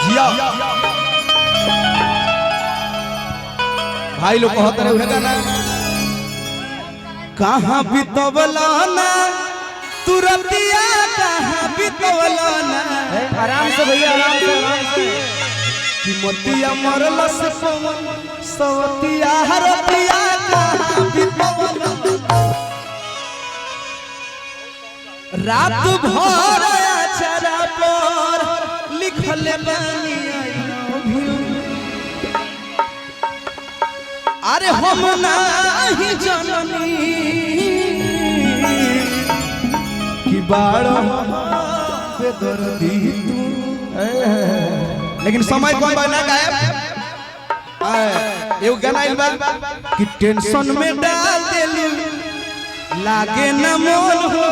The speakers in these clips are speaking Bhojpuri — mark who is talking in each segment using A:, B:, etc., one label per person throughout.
A: जिया भाई लोग कहते रहे गाना कहाँ बितवला ना तुरतिया कहाँ बितवला ना
B: आराम से भैया आराम से
A: कि मोतिया मरल से सवतिया हरतिया कहाँ बितवला रात भर अचरा पर लिखल बानी अरे हम नहीं जननी कि बाड़ बेदर्दी तू लेकिन समय कौन बना गायब एगो गाना आइल बा कि टेंशन में डाल देलू लागे न मोल हो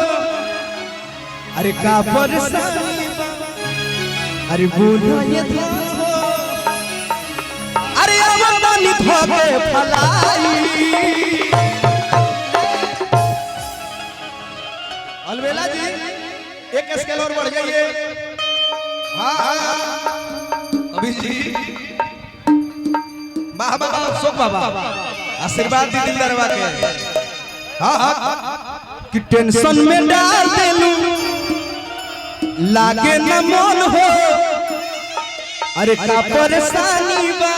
A: अरे का परेशानी अरे बोलो ये अरे अवतानी धोके फलाई अलवेला जी एक स्केल और बढ़ जाइए हाँ अभी जी बाबा शोक बाबा आशीर्वाद दी दिलदारवा के हाँ कि टेंशन में डाल देलू लागे न मन हो अरे का परेशानी बा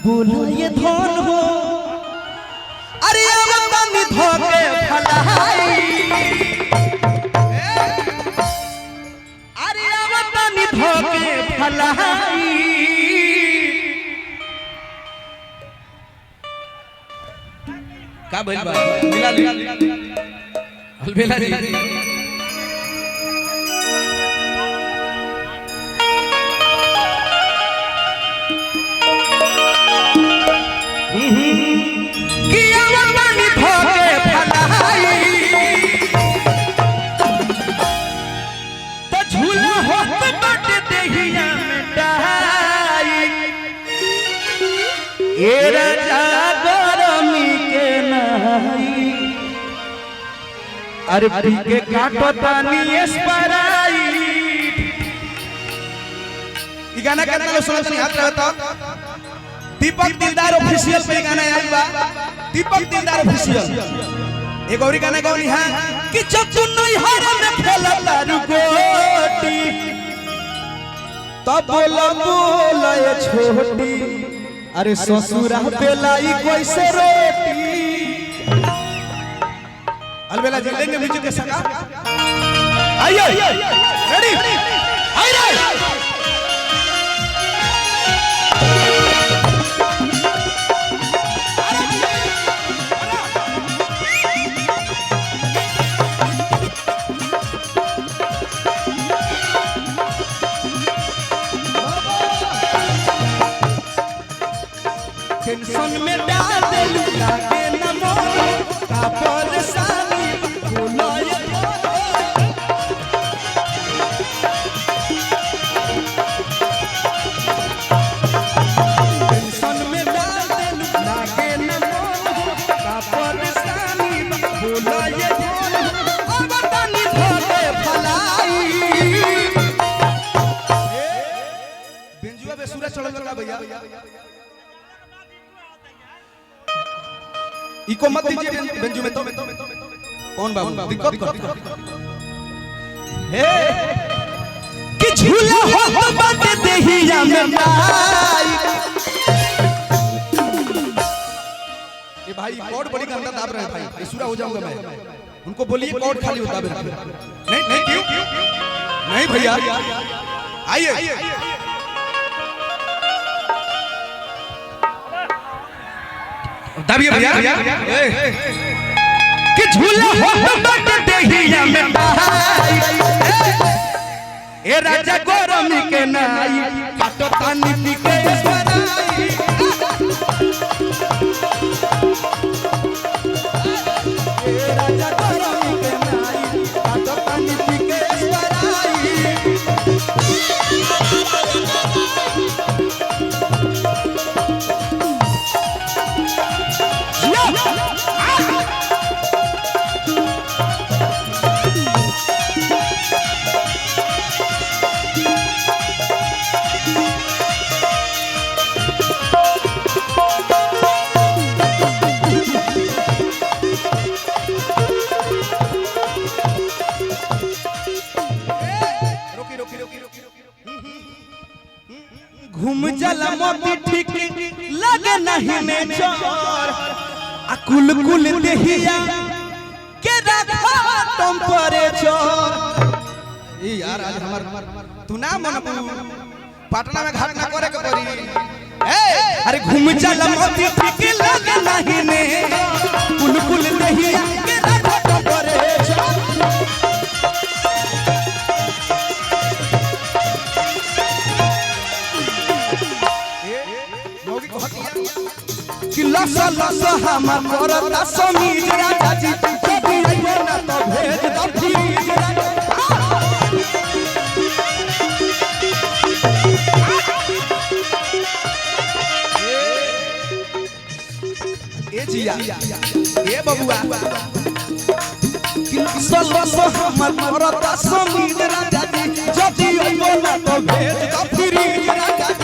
A: बोलो ये धन हो अरे अवतानी धोके फलाई अरे अवतानी धोके फलाई का भइल बा मिला अलबेला जी अरे पीके काटो तानी स्प्राइट ई गाना कितना लोग सुनत नहीं हाथ रहता दीपक दिलदार ऑफिशियल पे गाना आइल बा दीपक दिलदार ऑफिशियल एक और गाना गाउनी है कि जब तू नहीं हार में खेलता रुकोटी तब बोला ये छोटी अरे ससुरा पे लाई कैसे रोटी अलबेला जी लेंगे म्यूजिक के संग आइए रेडी आइए टेंशन में डाल दे लागे न मोर का परेशानी बोलो ये टेंशन में डाल दे लागे न मोर का परेशानी बोलो ये अब तानी धोके फलाई बेंजुआ पे सूरज चढ़ल चला भैया इको मत दीजिए बेंजू में तो कौन बाबू दिक्कत कर हे कि झूला हो तो बात देहिया में भाई ये भाई कॉर्ड बड़ी गंदा दाब रहे हैं भाई बेसुरा हो जाऊंगा मैं उनको बोलिए कॉर्ड खाली होता है नहीं नहीं क्यों नहीं भैया आइए दाबिए भैया कि झूला हो बट देहिया में भाई ए राजा गरमी के नाई काटो तानी पी के स्पराई ए राजा गरमी के नाई काटो तानी पी के स्पराई घूम जाला मोती ठीक लगे नहीं नेचर आ कुल कुल देहिया के रखा टेम्परेचर। ए यार आज हमर तू ना मन पटना में घाट ना करे के पड़ी। ए अरे घूम जाला मोती ठीक लगे नहीं नेचर कुल कुल देहिया के रखा टेम्परेचर। कि लस लस हमर करता समीज राजा जी कभी आइबो ना तो भेज दो फ्रीज राजा। ए जिया ए बबुआ कि लस लस हमर करता समीज राजा जी कभी आइबो ना तो भेज दो फ्रीज राजा।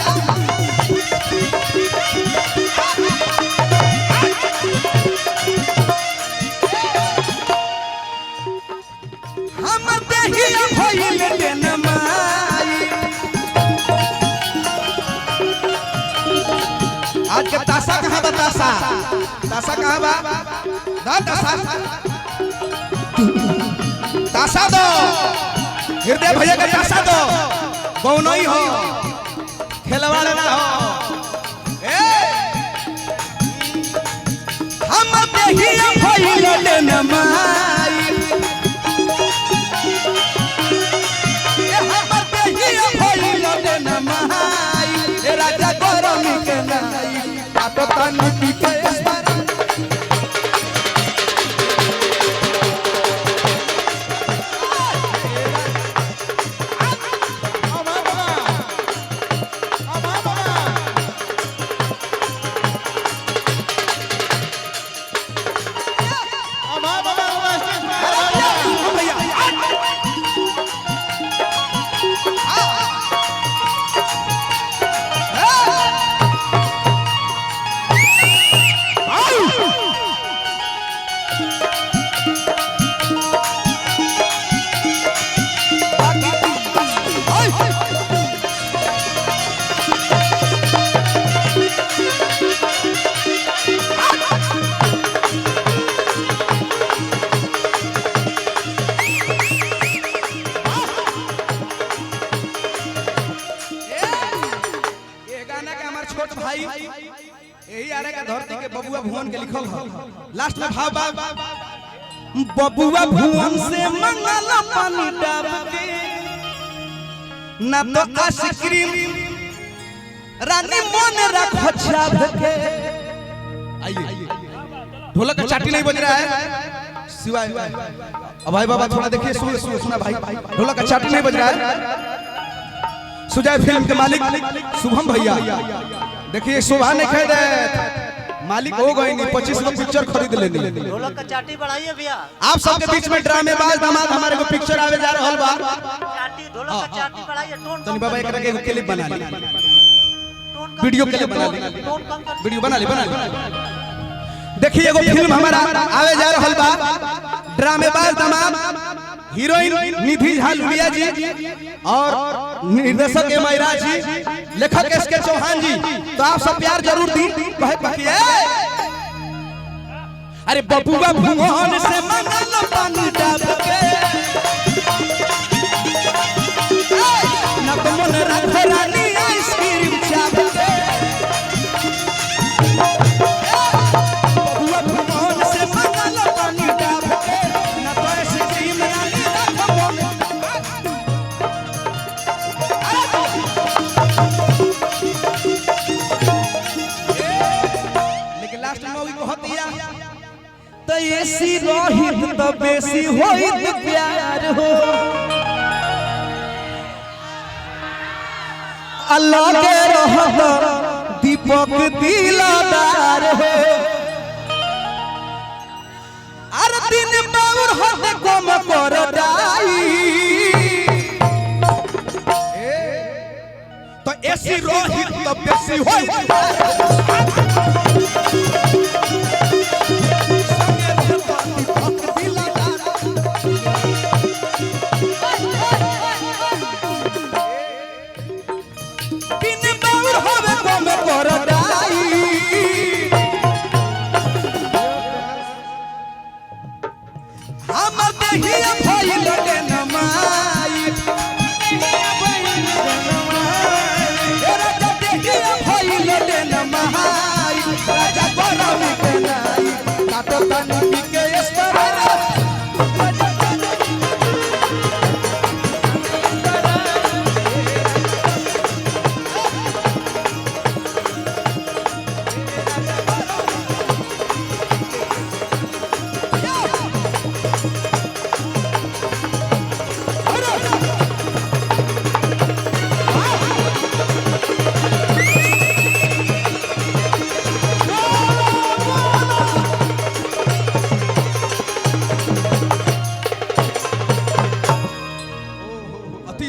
A: आज के तासा कहाँ बा तासा तासा कहाँ बा दा तासा तासा दो हृदय भैया का तासा दो कौनो ही हो खेलवाड़ ना हो। ए हम देहिया भइले लेना माई ए हम देहिया भइले लेना माई ए राजा गरमी के नाई तो तनु की के यही आरे का धरती के बबुआ भुवन के लिखल है लास्ट में भाव बबुआ भुवन से मंगल पानी डाब के ना तो आइसक्रीम रानी मन रखो छाप के। आइए ढोलक का चाटी नहीं बज रहा है सिवाय अब भाई बाबा थोड़ा देखिए सुना भाई ढोलक का चाटी नहीं बज रहा है। सुजय फिल्म के मालिक शुभम भैया देखिए शोभा नहीं कह दे मालिक हो गए नहीं 25 को पिक्चर खरीद लेनी।
C: ढोलक का चाटी बढ़ाइए भैया।
A: आप सबके बीच में ड्रामेबाज दामाद हमारे को पिक्चर आवे जा रहल बा
C: चाटी ढोलक का चाटी बढ़ाइए टोन
A: तनी बाबा एकरा के क्लिप बना ली वीडियो क्लिप बना ली वीडियो बना ली देखिए एगो फिल्म हमारा आवे जा रहल बा ड्रामेबाज दामाद हीरोइन निधि झा लुलिया जी और निर्देशक एम आई राज जी लेखक एस के चौहान जी तो आप सब प्यार जरूर दी कहे अरे बबुआ भुवन से मंगल पानी डाब के न तो मन रख रानी आइसक्रीम चाप के बबुआ भुवन से मंगल पानी डाब के न तो आइसक्रीम रानी रख मन। लेकिन लास्ट में वो बहुत दिया तो ऐसी रोहित तो बेसी होइत प्यार हो अल्लाह के रहत दीपक दिलदार हो हर दिन बाउर हद कम कर दाई तो ऐसी रोहित तो बेसी होइत बिन बाउर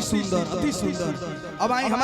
A: सुंदर अब आई